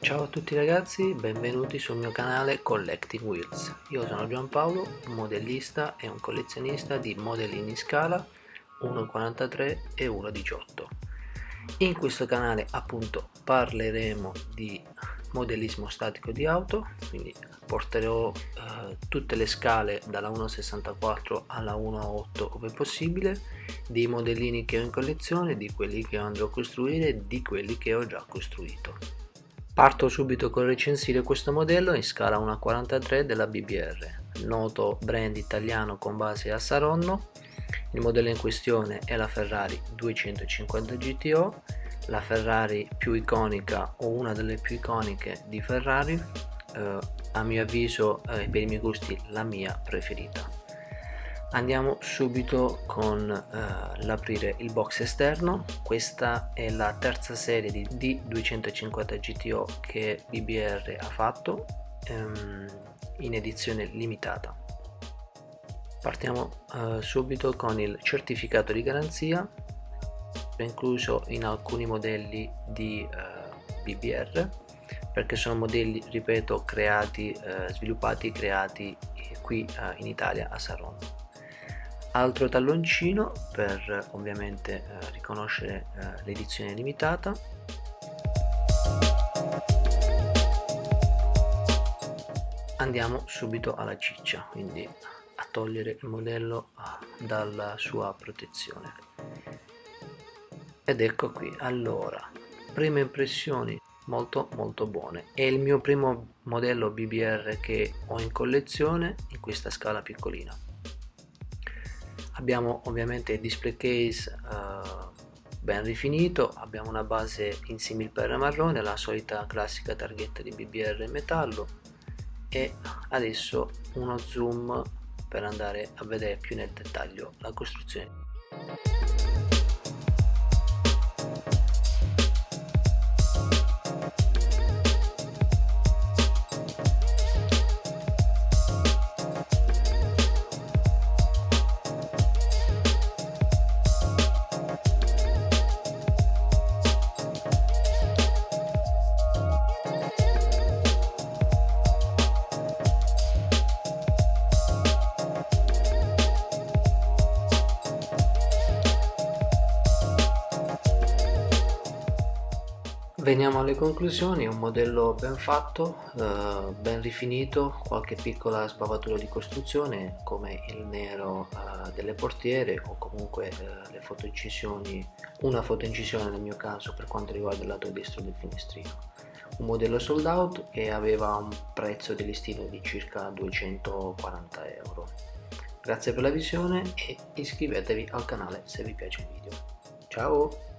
Ciao a tutti ragazzi, benvenuti sul mio canale Collecting Wheels. Io sono Giampaolo, un modellista e un collezionista di modellini in scala 1,43 e 1,18. In questo canale appunto parleremo di modellismo statico di auto, quindi porterò tutte le scale dalla 1,64 alla 1,8 ove possibile, dei modellini che ho in collezione, di quelli che andrò a costruire e di quelli che ho già costruito. Parto subito con recensire questo modello in scala 1,43 della BBR, noto brand italiano con base a Saronno. Il modello in questione è la Ferrari 250 GTO, la Ferrari più iconica o una delle più iconiche di Ferrari, a mio avviso e per i miei gusti la mia preferita. Andiamo subito con l'aprire il box esterno. Questa è la terza serie di D250 GTO che BBR ha fatto in edizione limitata. Partiamo subito con il certificato di garanzia, incluso in alcuni modelli di BBR, perché sono modelli, ripeto, sviluppati e creati qui in Italia a Saronno. Altro talloncino per ovviamente riconoscere l'edizione limitata. Andiamo subito alla ciccia, quindi a togliere il modello dalla sua protezione. Ed ecco qui, allora, prime impressioni molto buone. È il mio primo modello BBR che ho in collezione in questa scala piccolina. Abbiamo ovviamente il display case ben rifinito, abbiamo una base in similperla marrone, la solita classica targhetta di BBR in metallo, e adesso uno zoom per andare a vedere più nel dettaglio la costruzione. Veniamo alle conclusioni. Un modello ben fatto, ben rifinito, qualche piccola sbavatura di costruzione come il nero delle portiere o comunque le fotoincisioni, una fotoincisione nel mio caso per quanto riguarda il lato destro del finestrino. Un modello sold out e aveva un prezzo di listino di circa 240 euro. Grazie per la visione e iscrivetevi al canale se vi piace il video. Ciao!